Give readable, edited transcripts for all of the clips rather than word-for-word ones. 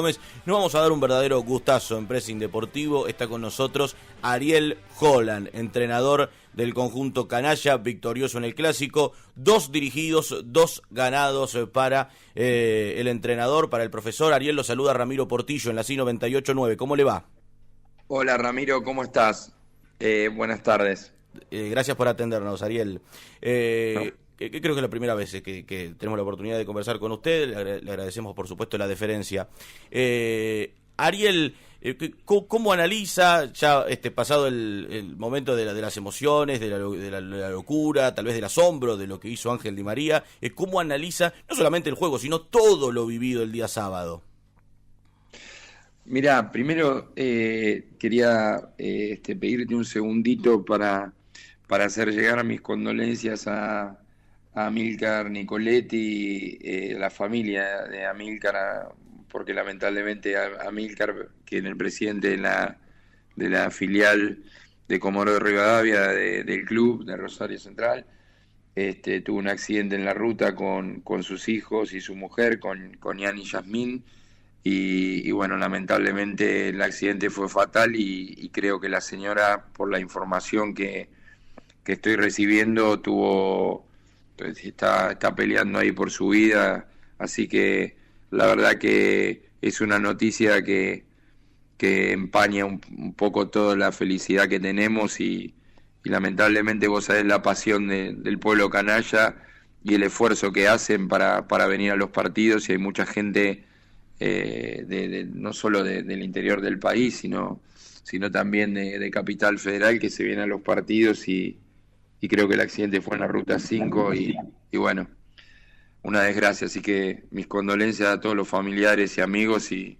Gómez. Nos vamos a dar un verdadero gustazo en Pressing Deportivo. Está con nosotros Ariel Holland, entrenador del conjunto canalla, victorioso en el Clásico. 2 dirigidos, 2 ganados para el entrenador, para el profesor. Ariel, lo saluda Ramiro Portillo en la C98.9. ¿Cómo le va? Hola Ramiro, ¿cómo estás? Buenas tardes. Gracias por atendernos, Ariel. No. Creo que es la primera vez que tenemos la oportunidad de conversar con usted. Le agradecemos, por supuesto, la deferencia. Ariel, ¿cómo analiza, ya pasado el momento de las emociones, de la locura, tal vez del asombro de lo que hizo Ángel Di María, cómo analiza no solamente el juego, sino todo lo vivido el día sábado? Mirá, primero quería pedirte un segundito para hacer llegar mis condolencias a Amílcar Nicoletti, la familia de Amílcar, porque lamentablemente Amílcar, quien es el presidente de la filial de Comodoro de Rivadavia del club de Rosario Central, tuvo un accidente en la ruta con sus hijos y su mujer, con Ian y Yasmín, y bueno, lamentablemente el accidente fue fatal y creo que la señora, por la información que estoy recibiendo, está peleando ahí por su vida, así que la verdad que es una noticia que empaña un poco toda la felicidad que tenemos y lamentablemente vos sabés la pasión del pueblo canalla y el esfuerzo que hacen para venir a los partidos, y hay mucha gente no solo del interior del país, sino también de Capital Federal, que se viene a los partidos, y creo que el accidente fue en la Ruta 5 y bueno, una desgracia, así que mis condolencias a todos los familiares y amigos y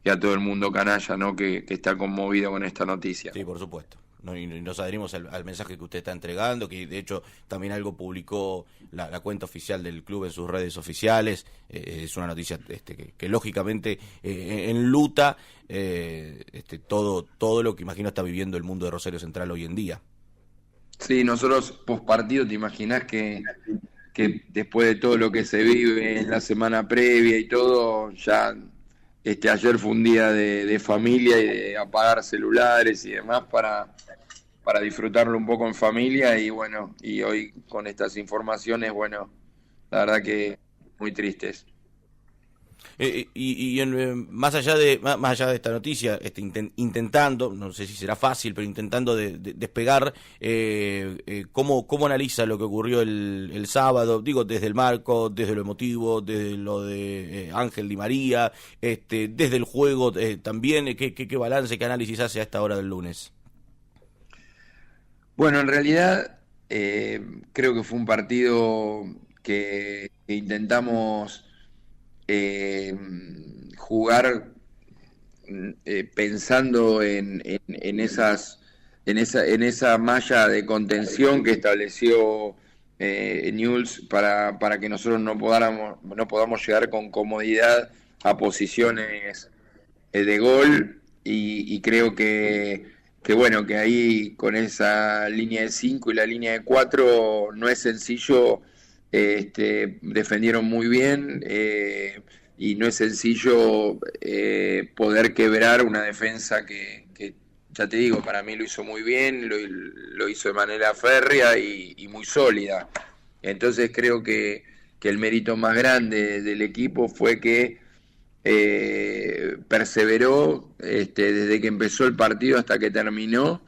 a todo el mundo canalla, ¿no? que está conmovido con esta noticia. Sí, por supuesto. Y nos adherimos al mensaje que usted está entregando, que de hecho también algo publicó la cuenta oficial del club en sus redes oficiales. Es una noticia que lógicamente enluta todo lo que imagino está viviendo el mundo de Rosario Central hoy en día. Sí, nosotros post partido, te imaginás que después de todo lo que se vive en la semana previa y todo, ya ayer fue un día de familia y de apagar celulares y demás para disfrutarlo un poco en familia, y bueno, y hoy con estas informaciones, bueno, la verdad que muy tristes. Más allá de esta noticia, intentando, no sé si será fácil, pero intentando de despegar, ¿cómo analiza lo que ocurrió el sábado? Digo, desde el marco, desde lo emotivo, desde lo de Ángel Di María, desde el juego también, ¿qué balance, qué análisis hace a esta hora del lunes? Bueno, en realidad creo que fue un partido que intentamos jugar pensando en esa malla de contención que estableció Newell's para que nosotros no podamos llegar con comodidad a posiciones de gol, y creo que bueno, que ahí con esa línea de 5 y la línea de 4 no es sencillo. Defendieron muy bien, y no es sencillo poder quebrar una defensa que ya te digo, para mí lo hizo muy bien, lo hizo de manera férrea y muy sólida. Entonces creo que el mérito más grande del equipo fue que perseveró desde que empezó el partido hasta que terminó,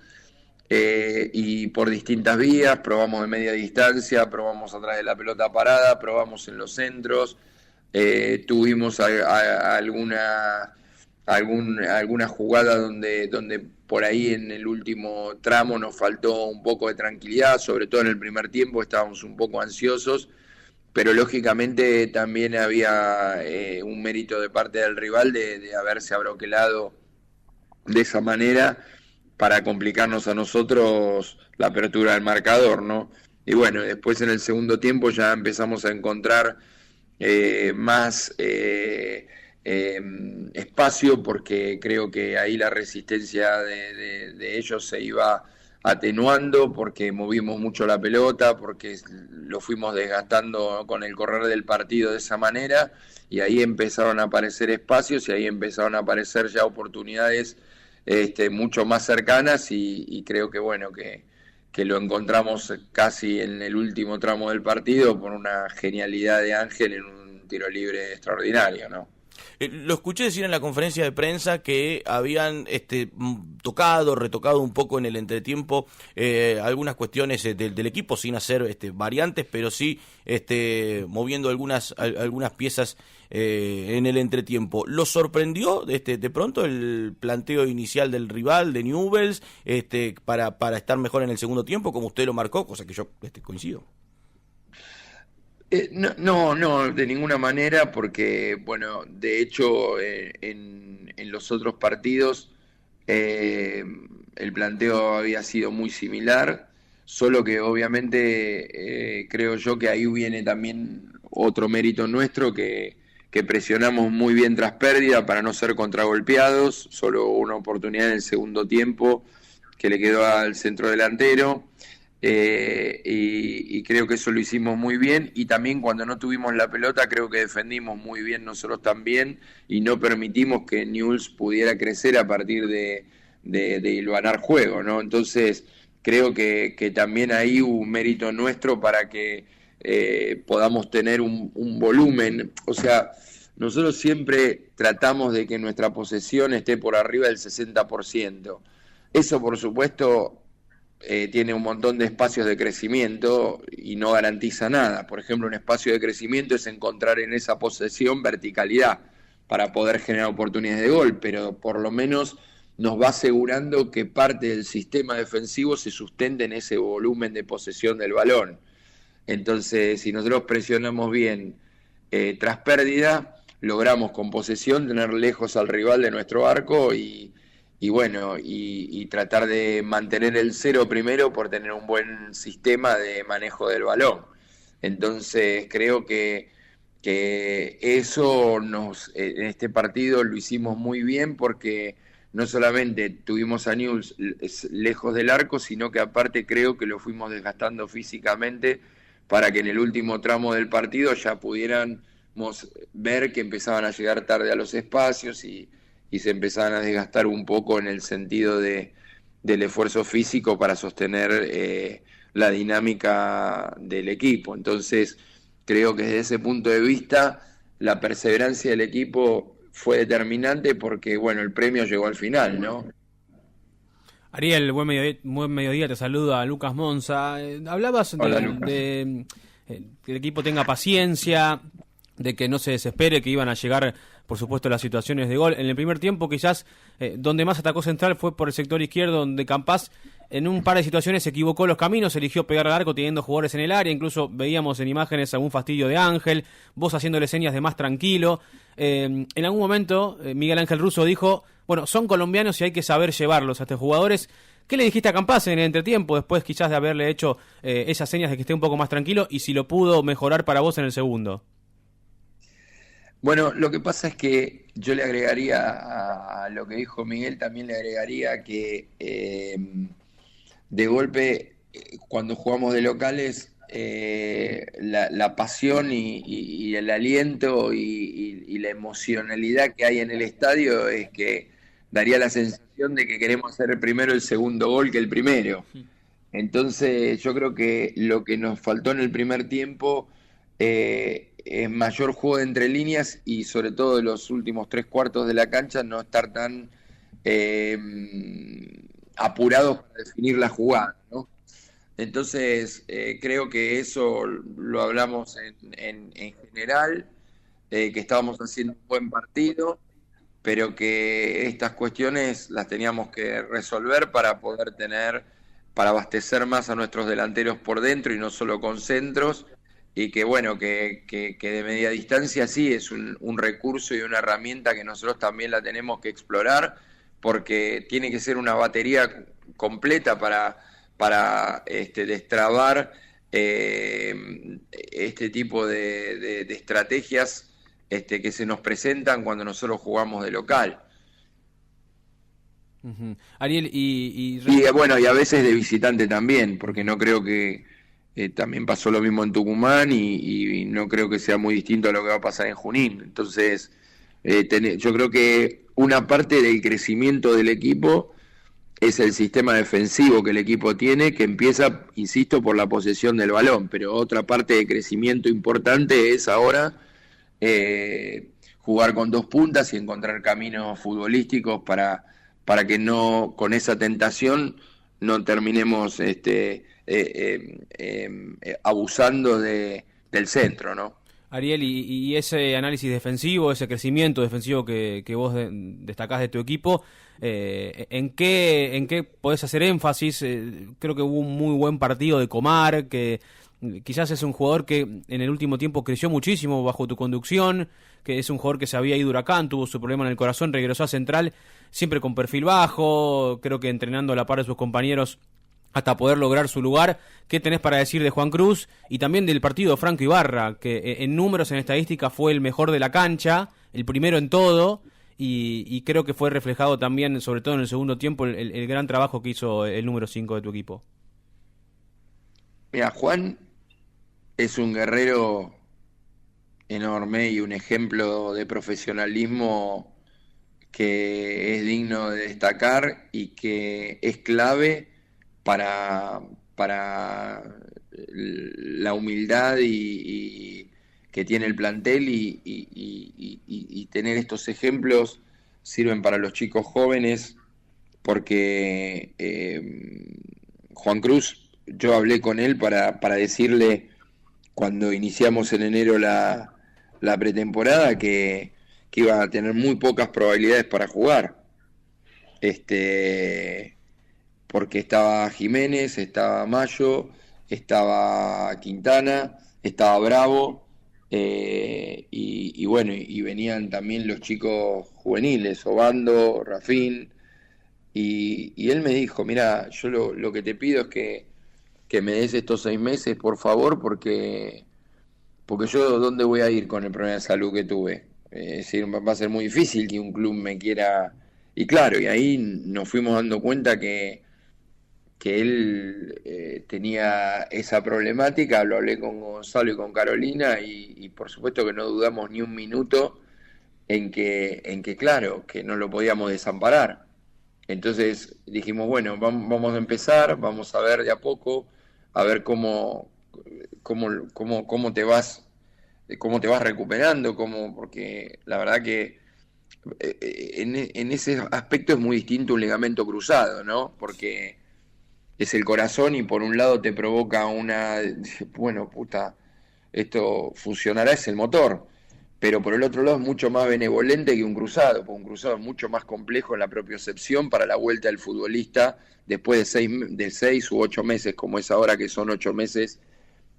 y por distintas vías. Probamos de media distancia, probamos atrás de la pelota parada, probamos en los centros, tuvimos alguna jugada donde por ahí en el último tramo nos faltó un poco de tranquilidad, sobre todo en el primer tiempo estábamos un poco ansiosos, pero lógicamente también había un mérito de parte del rival de haberse abroquelado de esa manera para complicarnos a nosotros la apertura del marcador, ¿no? Y bueno, después en el segundo tiempo ya empezamos a encontrar más espacio, porque creo que ahí la resistencia de ellos se iba atenuando, porque movimos mucho la pelota, porque lo fuimos desgastando con el correr del partido de esa manera, y ahí empezaron a aparecer espacios y ahí empezaron a aparecer ya oportunidades mucho más cercanas y creo que bueno, que lo encontramos casi en el último tramo del partido por una genialidad de Ángel en un tiro libre extraordinario, ¿no? Lo escuché decir en la conferencia de prensa que habían retocado un poco en el entretiempo algunas cuestiones del equipo, sin hacer variantes, pero sí moviendo algunas piezas en el entretiempo. ¿Lo sorprendió de pronto el planteo inicial del rival, de Newell's, para estar mejor en el segundo tiempo, como usted lo marcó, cosa que yo coincido? No, de ninguna manera, porque, bueno, de hecho, en los otros partidos el planteo había sido muy similar, solo que obviamente creo yo que ahí viene también otro mérito nuestro, que presionamos muy bien tras pérdida para no ser contragolpeados, solo una oportunidad en el segundo tiempo que le quedó al centro delantero. Y creo que eso lo hicimos muy bien, y también cuando no tuvimos la pelota creo que defendimos muy bien nosotros también y no permitimos que Newell's pudiera crecer a partir de hilvanar juego, ¿no? Entonces creo que también ahí hubo un mérito nuestro para que podamos tener un volumen. O sea, nosotros siempre tratamos de que nuestra posesión esté por arriba del 60%. Eso, por supuesto, tiene un montón de espacios de crecimiento y no garantiza nada. Por ejemplo, un espacio de crecimiento es encontrar en esa posesión verticalidad para poder generar oportunidades de gol, pero por lo menos nos va asegurando que parte del sistema defensivo se sustente en ese volumen de posesión del balón. Entonces, si nosotros presionamos bien tras pérdida, logramos con posesión tener lejos al rival de nuestro arco y bueno, y tratar de mantener el cero primero por tener un buen sistema de manejo del balón. Entonces creo que eso en este partido lo hicimos muy bien, porque no solamente tuvimos a Newell's lejos del arco, sino que aparte creo que lo fuimos desgastando físicamente para que en el último tramo del partido ya pudiéramos ver que empezaban a llegar tarde a los espacios y se empezaban a desgastar un poco en el sentido del esfuerzo físico para sostener la dinámica del equipo. Entonces, creo que desde ese punto de vista, la perseverancia del equipo fue determinante porque, bueno, el premio llegó al final, ¿no? Ariel, buen mediodía, te saluda Lucas Monza. Hablabas de que el equipo tenga paciencia, de que no se desespere, que iban a llegar, por supuesto, las situaciones de gol. En el primer tiempo, quizás, donde más atacó Central fue por el sector izquierdo, donde Campás, en un par de situaciones, se equivocó los caminos, eligió pegar al arco teniendo jugadores en el área, incluso veíamos en imágenes algún fastidio de Ángel, vos haciéndole señas de más tranquilo. En algún momento, Miguel Ángel Russo dijo, bueno, son colombianos y hay que saber llevarlos a estos jugadores. ¿Qué le dijiste a Campás en el entretiempo, después quizás de haberle hecho esas señas de que esté un poco más tranquilo, y si lo pudo mejorar para vos en el segundo? Bueno, lo que pasa es que yo le agregaría a lo que dijo Miguel, también le agregaría que de golpe, cuando jugamos de locales, la pasión y el aliento y la emocionalidad que hay en el estadio es que daría la sensación de que queremos hacer primero el segundo gol que el primero. Entonces yo creo que lo que nos faltó en el primer tiempo es mayor juego de entre líneas y sobre todo en los últimos 3/4 de la cancha no estar tan apurados para definir la jugada, ¿no? Entonces creo que eso lo hablamos en general, que estábamos haciendo un buen partido, pero que estas cuestiones las teníamos que resolver para poder para abastecer más a nuestros delanteros por dentro y no solo con centros. Y que bueno, que de media distancia sí es un recurso y una herramienta que nosotros también la tenemos que explorar, porque tiene que ser una batería completa para destrabar este tipo de estrategias que se nos presentan cuando nosotros jugamos de local. Uh-huh. Ariel, y bueno, y a veces de visitante también, porque no creo que también pasó lo mismo en Tucumán y no creo que sea muy distinto a lo que va a pasar en Junín. Entonces, yo creo que una parte del crecimiento del equipo es el sistema defensivo que el equipo tiene, que empieza, insisto, por la posesión del balón, pero otra parte de crecimiento importante es ahora jugar con dos puntas y encontrar caminos futbolísticos para que no, con esa tentación, no terminemos abusando del centro, ¿no? Ariel, y ese análisis defensivo, ese crecimiento defensivo que vos destacás de tu equipo, ¿en qué podés hacer énfasis? Creo que hubo un muy buen partido de Comar, que quizás es un jugador que en el último tiempo creció muchísimo bajo tu conducción, que es un jugador que se había ido Huracán, tuvo su problema en el corazón, regresó a Central, siempre con perfil bajo, creo que entrenando a la par de sus compañeros hasta poder lograr su lugar. ¿Qué tenés para decir de Juan Cruz? Y también del partido de Franco Ibarra, que en números, en estadística, fue el mejor de la cancha, el primero en todo, y creo que fue reflejado también, sobre todo en el segundo tiempo, el gran trabajo que hizo el número 5 de tu equipo. Mira, Juan es un guerrero enorme y un ejemplo de profesionalismo que es digno de destacar y que es clave para la humildad y que tiene el plantel y tener estos ejemplos sirven para los chicos jóvenes porque Juan Cruz, yo hablé con él para decirle cuando iniciamos en enero la pretemporada que iba a tener muy pocas probabilidades para jugar. Porque estaba Jiménez, estaba Mayo, estaba Quintana, estaba Bravo, y bueno, y venían también los chicos juveniles, Obando, Rafín, y él me dijo, mira, yo lo que te pido es que me des estos 6 meses, por favor, porque yo, ¿dónde voy a ir con el problema de salud que tuve? Es decir, va a ser muy difícil que un club me quiera... Y claro, y ahí nos fuimos dando cuenta que él tenía esa problemática. Lo hablé con Gonzalo y con Carolina y por supuesto que no dudamos ni un minuto en que claro, que no lo podíamos desamparar. Entonces dijimos, bueno, vamos a empezar, vamos a ver de a poco, a ver cómo te vas recuperando, porque la verdad que en ese aspecto es muy distinto un ligamento cruzado, ¿no? Porque es el corazón y por un lado te provoca bueno, puta, esto funcionará, es el motor, pero por el otro lado es mucho más benevolente que un cruzado, porque un cruzado es mucho más complejo en la propiocepción para la vuelta del futbolista después de 6 u 8 meses, como es ahora que son 8 meses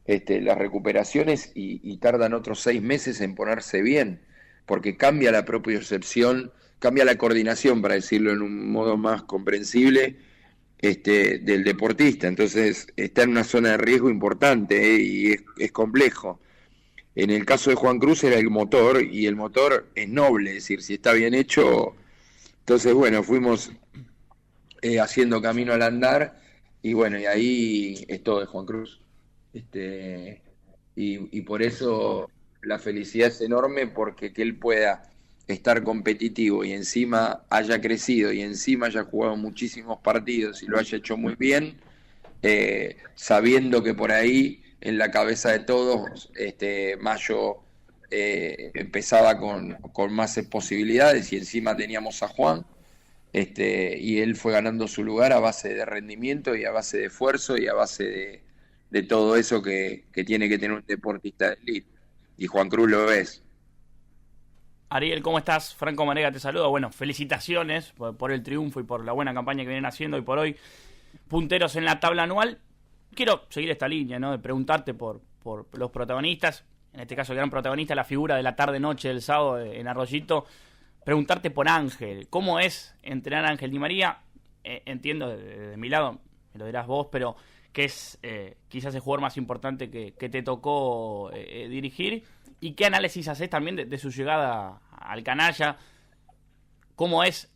las recuperaciones y tardan otros 6 meses en ponerse bien, porque cambia la propiocepción, cambia la coordinación, para decirlo en un modo más comprensible, del deportista. Entonces está en una zona de riesgo importante, y es complejo. En el caso de Juan Cruz era el motor, y el motor es noble, es decir, si está bien hecho. Entonces, bueno, fuimos haciendo camino al andar, y bueno, y ahí es todo de Juan Cruz. Y por eso la felicidad es enorme, porque que él pueda estar competitivo y encima haya crecido y encima haya jugado muchísimos partidos y lo haya hecho muy bien, sabiendo que por ahí en la cabeza de todos Mayo empezaba con más posibilidades y encima teníamos a Juan, y él fue ganando su lugar a base de rendimiento y a base de esfuerzo y a base de todo eso que tiene que tener un deportista de élite, y Juan Cruz lo es. Ariel, ¿cómo estás? Franco Marega te saluda. Bueno, felicitaciones por el triunfo y por la buena campaña que vienen haciendo hoy por hoy. Punteros en la tabla anual. Quiero seguir esta línea, ¿no? De preguntarte por los protagonistas. En este caso, el gran protagonista, la figura de la tarde-noche del sábado en Arroyito. Preguntarte por Ángel. ¿Cómo es entrenar a Ángel Di María? Entiendo de mi lado, me lo dirás vos, pero que es quizás el jugador más importante que te tocó dirigir. ¿Y qué análisis haces también de su llegada al canalla? ¿Cómo es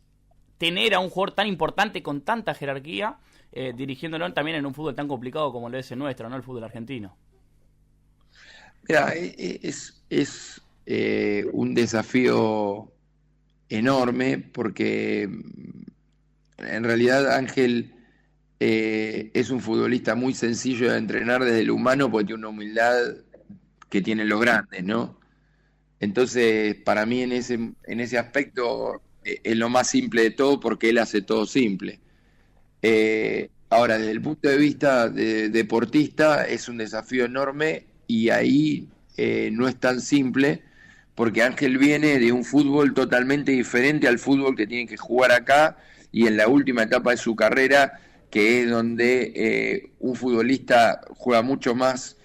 tener a un jugador tan importante con tanta jerarquía dirigiéndolo también en un fútbol tan complicado como lo es el nuestro, ¿no? El fútbol argentino. Mira, es un desafío enorme porque en realidad Ángel es un futbolista muy sencillo de entrenar desde lo humano porque tiene una humildad que tienen los grandes, ¿no? Entonces, para mí en ese aspecto es lo más simple de todo porque él hace todo simple. Ahora, desde el punto de vista de deportista, es un desafío enorme y ahí no es tan simple porque Ángel viene de un fútbol totalmente diferente al fútbol que tiene que jugar acá y en la última etapa de su carrera, que es donde un futbolista juega mucho más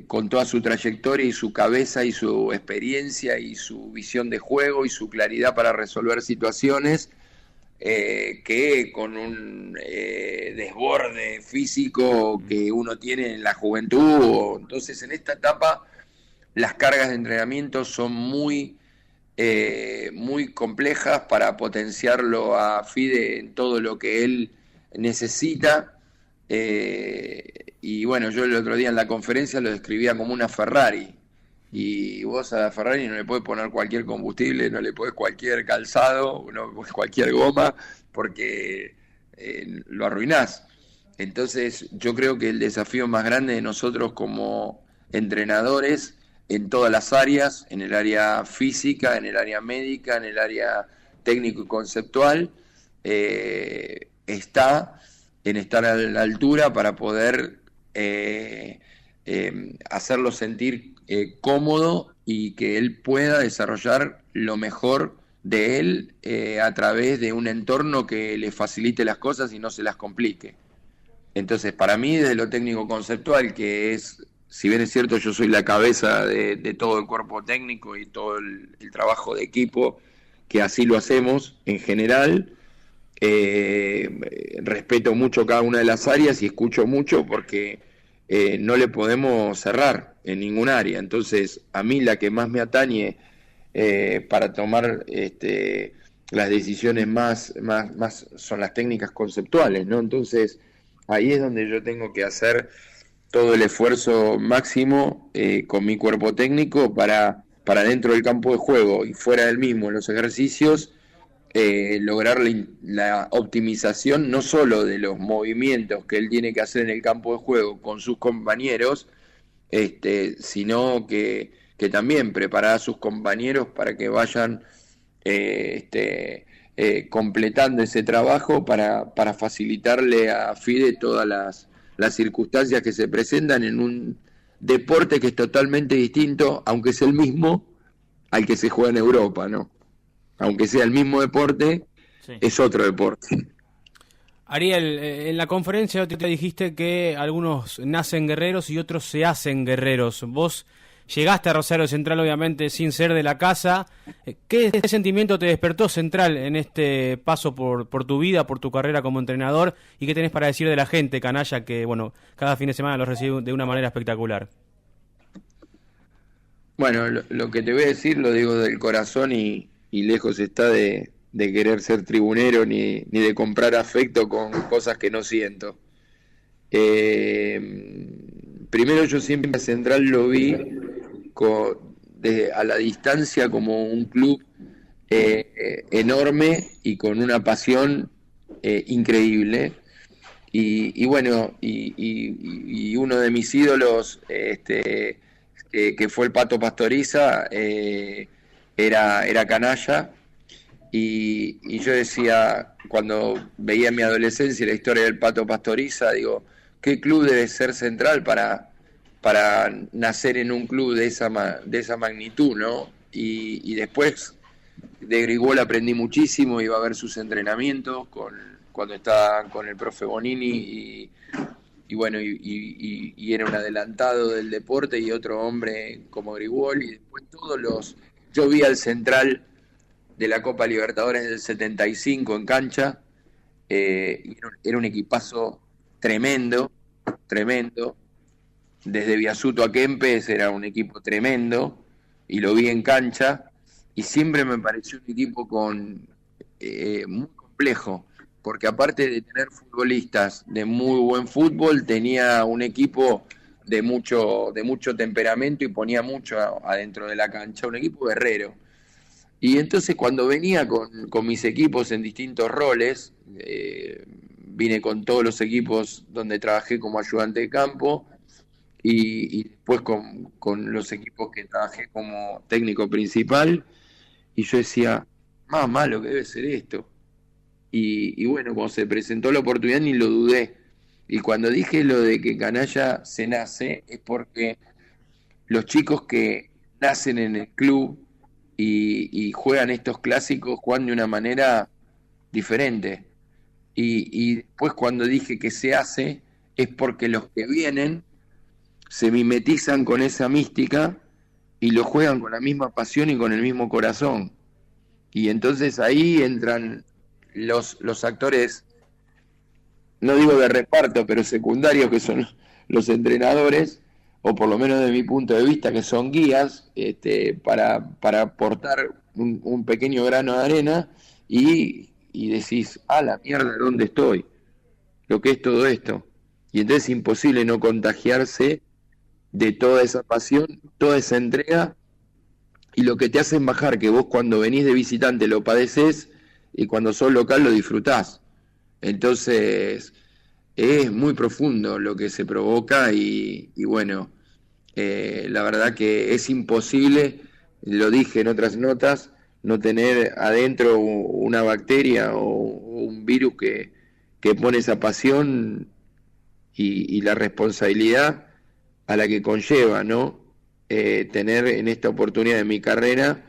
con toda su trayectoria y su cabeza y su experiencia y su visión de juego y su claridad para resolver situaciones, que con un desborde físico que uno tiene en la juventud. Entonces, en esta etapa, las cargas de entrenamiento son muy complejas para potenciarlo a Fide en todo lo que él necesita. Y bueno, yo el otro día en la conferencia lo describía como una Ferrari. Y vos a la Ferrari no le podés poner cualquier combustible, no le podés cualquier calzado, no cualquier goma, porque lo arruinás. Entonces yo creo que el desafío más grande de nosotros como entrenadores en todas las áreas, en el área física, en el área médica, en el área técnico y conceptual, está en estar a la altura para poder hacerlo sentir cómodo y que él pueda desarrollar lo mejor de él a través de un entorno que le facilite las cosas y no se las complique. Entonces, para mí, desde lo técnico conceptual, que es, si bien es cierto, yo soy la cabeza de todo el cuerpo técnico y todo el trabajo de equipo, que así lo hacemos en general, respeto mucho cada una de las áreas y escucho mucho porque no le podemos cerrar en ningún área. Entonces, a mí la que más me atañe para tomar las decisiones más son las técnicas conceptuales, ¿no? Entonces, ahí es donde yo tengo que hacer todo el esfuerzo máximo con mi cuerpo técnico para dentro del campo de juego y fuera del mismo, en los ejercicios, lograr la optimización no solo de los movimientos que él tiene que hacer en el campo de juego con sus compañeros, sino que también preparar a sus compañeros para que vayan completando ese trabajo para facilitarle a Fide todas las circunstancias que se presentan en un deporte que es totalmente distinto, aunque es el mismo al que se juega en Europa, ¿no? Aunque sea el mismo deporte, sí, es otro deporte. Ariel, en la conferencia te dijiste que algunos nacen guerreros y otros se hacen guerreros. Vos llegaste a Rosario Central, obviamente, sin ser de la casa. ¿Qué sentimiento te despertó Central en este paso por tu vida, por tu carrera como entrenador? ¿Y qué tenés para decir de la gente canalla que, bueno, cada fin de semana los recibe de una manera espectacular? Bueno, lo que te voy a decir lo digo del corazón y lejos está de querer ser tribunero ni de comprar afecto con cosas que no siento. Primero, yo siempre a Central lo vi a la distancia como un club enorme y con una pasión increíble. Y bueno, y uno de mis ídolos, que fue el Pato Pastoriza, era canalla. Y yo decía, cuando veía en mi adolescencia la historia del Pato Pastoriza, digo, ¿qué club debe ser Central para nacer en un club de esa magnitud, ¿no? Y después de Grigol aprendí muchísimo, iba a ver sus entrenamientos cuando estaba con el profe Bonini y bueno, y era un adelantado del deporte y otro hombre como Grigol, y después yo vi al Central de la Copa Libertadores del 75 en cancha, era un equipazo tremendo, desde Biasuto a Kempes era un equipo tremendo, y lo vi en cancha, y siempre me pareció un equipo muy complejo, porque aparte de tener futbolistas de muy buen fútbol, tenía un equipo de mucho temperamento y ponía mucho adentro de la cancha, un equipo guerrero. Y entonces cuando venía con mis equipos en distintos roles, vine con todos los equipos donde trabajé como ayudante de campo y después con los equipos que trabajé como técnico principal, y yo decía, más malo que debe ser esto. Y bueno, cuando se presentó la oportunidad ni lo dudé. Y cuando dije lo de que canalla se nace, es porque los chicos que nacen en el club y juegan estos clásicos juegan de una manera diferente. Y después cuando dije que se hace, es porque los que vienen se mimetizan con esa mística y lo juegan con la misma pasión y con el mismo corazón. Y entonces ahí entran los actores, no digo de reparto, pero secundarios, que son los entrenadores, o por lo menos de mi punto de vista, que son guías, para aportar un pequeño grano de arena, y decís, la mierda, ¿dónde estoy? Lo que es todo esto. Y entonces es imposible no contagiarse de toda esa pasión, toda esa entrega, y lo que te hace bajar, que vos cuando venís de visitante lo padecés, y cuando sos local lo disfrutás. Entonces es muy profundo lo que se provoca y bueno, la verdad que es imposible, lo dije en otras notas, no tener adentro una bacteria o un virus que pone esa pasión y la responsabilidad a la que conlleva, ¿no? Tener en esta oportunidad de mi carrera,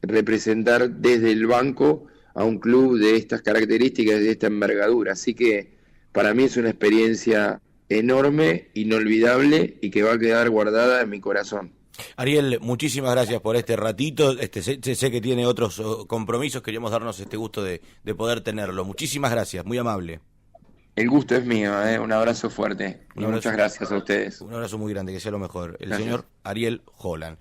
representar desde el banco a un club de estas características, de esta envergadura. Así que para mí es una experiencia enorme, inolvidable y que va a quedar guardada en mi corazón. Ariel, muchísimas gracias por este ratito. Sé que tiene otros compromisos, queríamos darnos este gusto de poder tenerlo. Muchísimas gracias, muy amable. El gusto es mío, un abrazo fuerte. Muchas gracias a ustedes. Un abrazo muy grande, que sea lo mejor. El Gracias. Señor Ariel Holland.